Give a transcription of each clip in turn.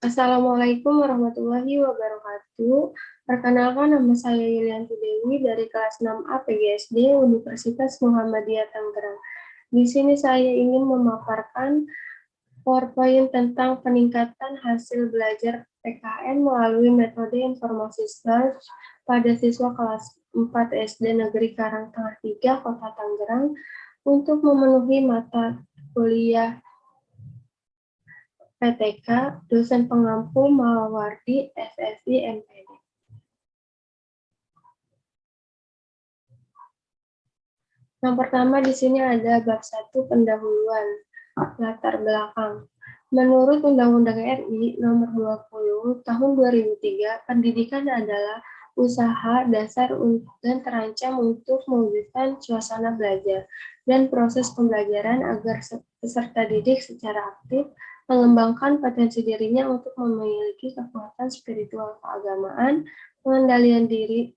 Assalamualaikum warahmatullahi wabarakatuh. Perkenalkan, nama saya Yulianti Dewi dari kelas 6A PGSD Universitas Muhammadiyah Tangerang. Di sini saya ingin memaparkan PowerPoint tentang peningkatan hasil belajar PKN melalui metode informasi search pada siswa kelas 4 SD Negeri Karangtengah 3, Kota Tangerang, untuk memenuhi mata kuliah PTK, dosen pengampu Mawardi, SSI, MPD. Yang pertama di sini ada bab 1 pendahuluan, latar belakang. Menurut Undang-Undang RI Nomor 20 Tahun 2003, pendidikan adalah usaha dasar dan terancam untuk mewujudkan suasana belajar dan proses pembelajaran agar peserta didik secara aktif mengembangkan potensi dirinya untuk memiliki kekuatan spiritual keagamaan, pengendalian diri,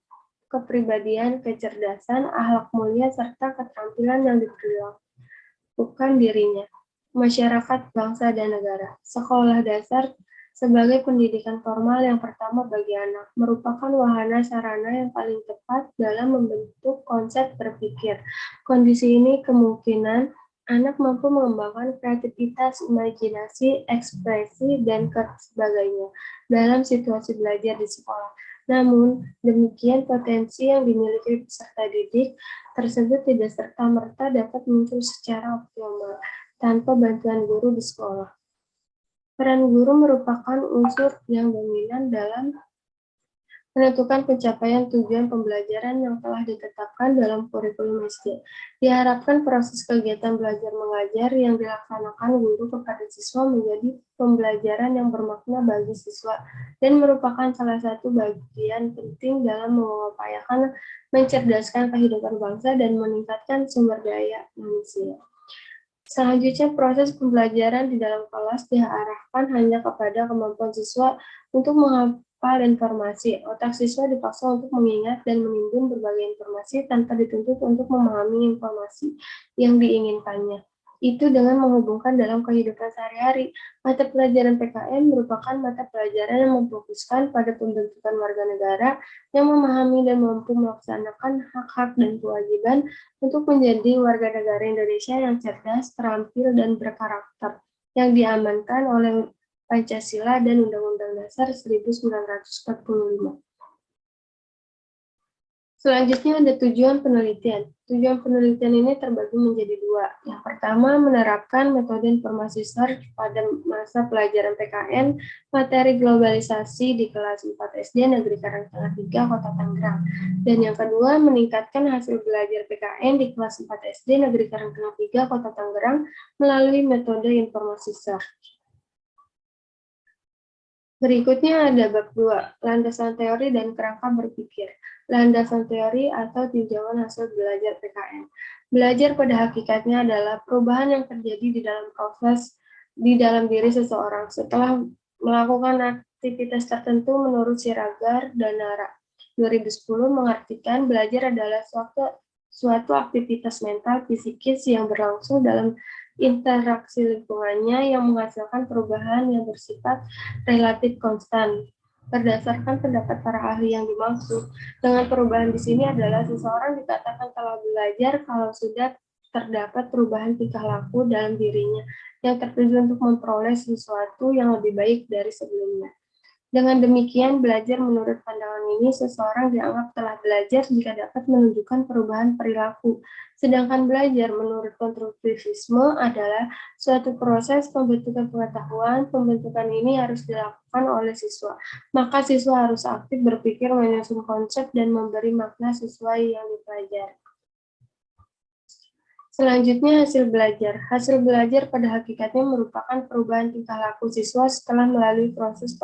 kepribadian, kecerdasan, akhlak mulia, serta keterampilan yang diperlukan dirinya, masyarakat, bangsa, dan negara. Sekolah dasar sebagai pendidikan formal yang pertama bagi anak, merupakan wahana sarana yang paling tepat dalam membentuk konsep berpikir. Kondisi ini kemungkinan anak mampu mengembangkan kreativitas, imajinasi, ekspresi, dan sebagainya dalam situasi belajar di sekolah. Namun, demikian potensi yang dimiliki peserta didik tersebut tidak serta-merta dapat muncul secara optimal tanpa bantuan guru di sekolah. Peran guru merupakan unsur yang dominan dalam menentukan pencapaian tujuan pembelajaran yang telah ditetapkan dalam kurikulum SD. Diharapkan proses kegiatan belajar mengajar yang dilaksanakan guru kepada siswa menjadi pembelajaran yang bermakna bagi siswa dan merupakan salah satu bagian penting dalam mengupayakan mencerdaskan kehidupan bangsa dan meningkatkan sumber daya manusia. Selanjutnya, proses pembelajaran di dalam kelas diarahkan hanya kepada kemampuan siswa untuk menghafal informasi. Otak siswa dipaksa untuk mengingat dan menimbun berbagai informasi tanpa dituntut untuk memahami informasi yang diinginkannya. Itu dengan menghubungkan dalam kehidupan sehari-hari. Mata pelajaran PKN merupakan mata pelajaran yang memfokuskan pada pembentukan warga negara yang memahami dan mampu melaksanakan hak-hak dan kewajiban untuk menjadi warga negara Indonesia yang cerdas, terampil, dan berkarakter, yang diamankan oleh Pancasila dan Undang-Undang Dasar 1945. Selanjutnya ada tujuan penelitian. Tujuan penelitian ini terbagi menjadi dua. Yang pertama, menerapkan metode informasi search pada masa pelajaran PKN materi globalisasi di kelas 4 SD Negeri Karangtengah 3, Kota Tangerang. Dan yang kedua, meningkatkan hasil belajar PKN di kelas 4 SD Negeri Karangtengah 3, Kota Tangerang melalui metode informasi search. Berikutnya ada bab 2, landasan teori dan kerangka berpikir. Landasan teori atau tinjauan hasil belajar PKN. Belajar pada hakikatnya adalah perubahan yang terjadi di dalam proses di dalam diri seseorang setelah melakukan aktivitas tertentu menurut Siregar dan Nara. 2010 mengartikan belajar adalah suatu aktivitas mental psikis yang berlangsung dalam interaksi lingkungannya yang menghasilkan perubahan yang bersifat relatif konstan. Berdasarkan pendapat para ahli yang dimaksud, dengan perubahan di sini adalah seseorang dikatakan telah belajar kalau sudah terdapat perubahan tingkah laku dalam dirinya yang tertuju untuk memperoleh sesuatu yang lebih baik dari sebelumnya. Dengan demikian, belajar menurut pandangan ini, seseorang dianggap telah belajar jika dapat menunjukkan perubahan perilaku. Sedangkan belajar menurut konstruktivisme adalah suatu proses pembentukan pengetahuan. Pembentukan ini harus dilakukan oleh siswa. Maka siswa harus aktif berpikir, menyusun konsep, dan memberi makna sesuai yang dipelajari. Selanjutnya, hasil belajar. Hasil belajar pada hakikatnya merupakan perubahan tingkah laku siswa setelah melalui proses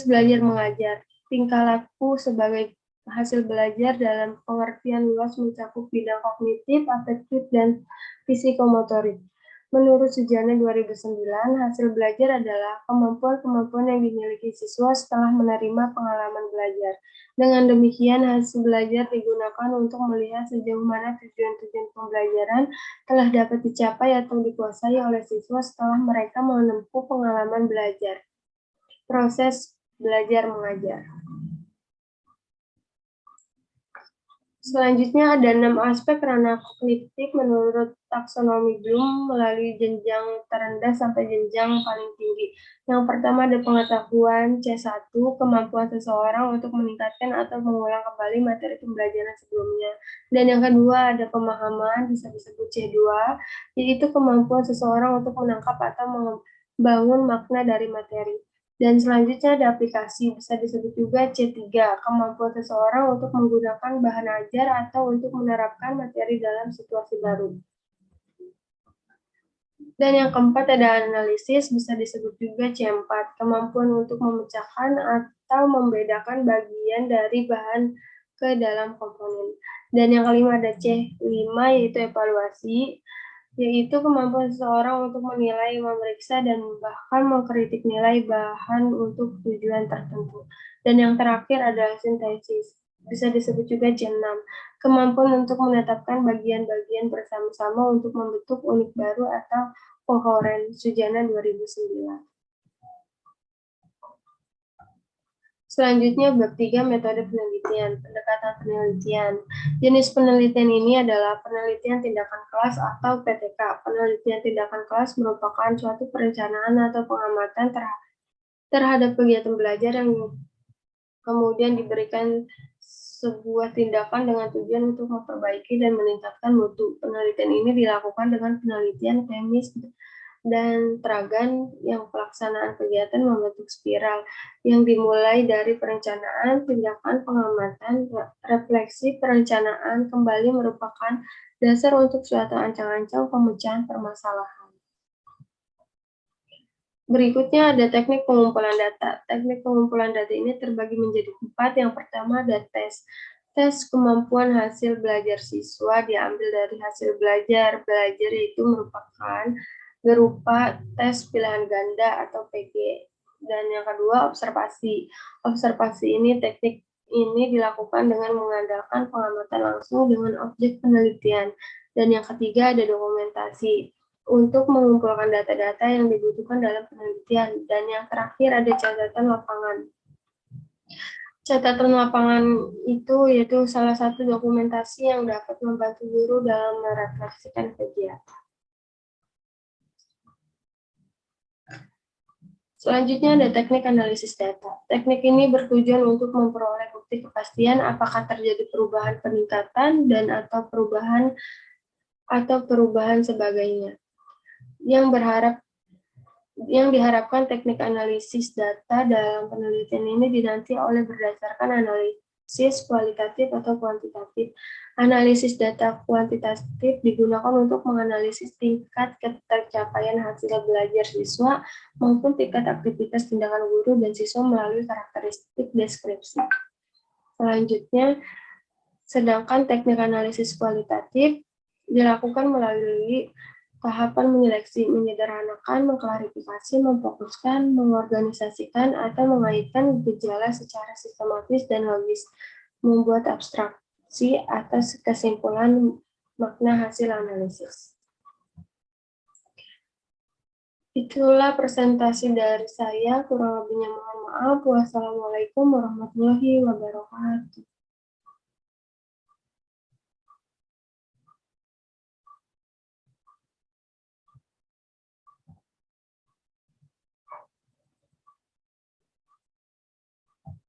belajar mengajar. Tingkah laku sebagai hasil belajar dalam pengertian luas mencakup bidang kognitif, afektif, dan psikomotorik. Menurut Sujana 2009, hasil belajar adalah kemampuan-kemampuan yang dimiliki siswa setelah menerima pengalaman belajar. Dengan demikian, hasil belajar digunakan untuk melihat sejauh mana tujuan-tujuan pembelajaran telah dapat dicapai atau dikuasai oleh siswa setelah mereka menempuh pengalaman belajar. Proses belajar mengajar. Selanjutnya ada 6 aspek ranah kognitif menurut taksonomi Bloom melalui jenjang terendah sampai jenjang paling tinggi. Yang pertama ada pengetahuan C1, kemampuan seseorang untuk meningkatkan atau mengulang kembali materi pembelajaran sebelumnya. Dan yang kedua ada pemahaman, bisa disebut C2, yaitu kemampuan seseorang untuk menangkap atau membangun makna dari materi. Dan selanjutnya ada aplikasi, bisa disebut juga C3, kemampuan seseorang untuk menggunakan bahan ajar atau untuk menerapkan materi dalam situasi baru. Dan yang keempat ada analisis, bisa disebut juga C4, kemampuan untuk memecahkan atau membedakan bagian dari bahan ke dalam komponen. Dan yang kelima ada C5, yaitu evaluasi, yaitu kemampuan seseorang untuk menilai, memeriksa, dan bahkan mengkritik nilai bahan untuk tujuan tertentu. Dan yang terakhir ada sintesis, bisa disebut juga C6, kemampuan untuk menetapkan bagian-bagian bersama-sama untuk membentuk unit baru atau kohoren, Sujana 2009. Selanjutnya bab 3 metode penelitian, pendekatan penelitian. Jenis penelitian ini adalah penelitian tindakan kelas atau PTK. Penelitian tindakan kelas merupakan suatu perencanaan atau pengamatan terhadap kegiatan belajar yang kemudian diberikan sebuah tindakan dengan tujuan untuk memperbaiki dan meningkatkan mutu. Penelitian ini dilakukan dengan penelitian kemis dan teragan yang pelaksanaan kegiatan membentuk spiral yang dimulai dari perencanaan, tindakan, pengamatan, refleksi, perencanaan kembali merupakan dasar untuk suatu ancang-ancang pemecahan permasalahan. Berikutnya ada teknik pengumpulan data. Teknik pengumpulan data ini terbagi menjadi 4. Yang pertama ada tes. Tes kemampuan hasil belajar siswa diambil dari hasil belajar. Belajar itu merupakan berupa tes pilihan ganda atau PG. Dan yang kedua observasi. Observasi ini teknik ini dilakukan dengan mengandalkan pengamatan langsung dengan objek penelitian. Dan yang ketiga ada dokumentasi untuk mengumpulkan data-data yang dibutuhkan dalam penelitian. Dan yang terakhir ada catatan lapangan. Catatan lapangan itu yaitu salah satu dokumentasi yang dapat membantu guru dalam merefleksikan kegiatan. Selanjutnya ada teknik analisis data. Teknik ini bertujuan untuk memperoleh bukti kepastian apakah terjadi perubahan peningkatan dan atau perubahan sebagainya. Yang diharapkan teknik analisis data dalam penelitian ini dinanti oleh berdasarkan analisis kualitatif atau kuantitatif. Analisis data kuantitatif digunakan untuk menganalisis tingkat ketercapaian hasil belajar siswa maupun tingkat aktivitas tindakan guru dan siswa melalui karakteristik deskripsi. Selanjutnya, sedangkan teknik analisis kualitatif dilakukan melalui tahapan menyeleksi, menyederhanakan, mengklarifikasi, memfokuskan, mengorganisasikan, atau mengaitkan gejala secara sistematis dan logis, membuat abstraksi atas kesimpulan makna hasil analisis. Itulah presentasi dari saya, kurang lebihnya mohon maaf. Wassalamualaikum warahmatullahi wabarakatuh.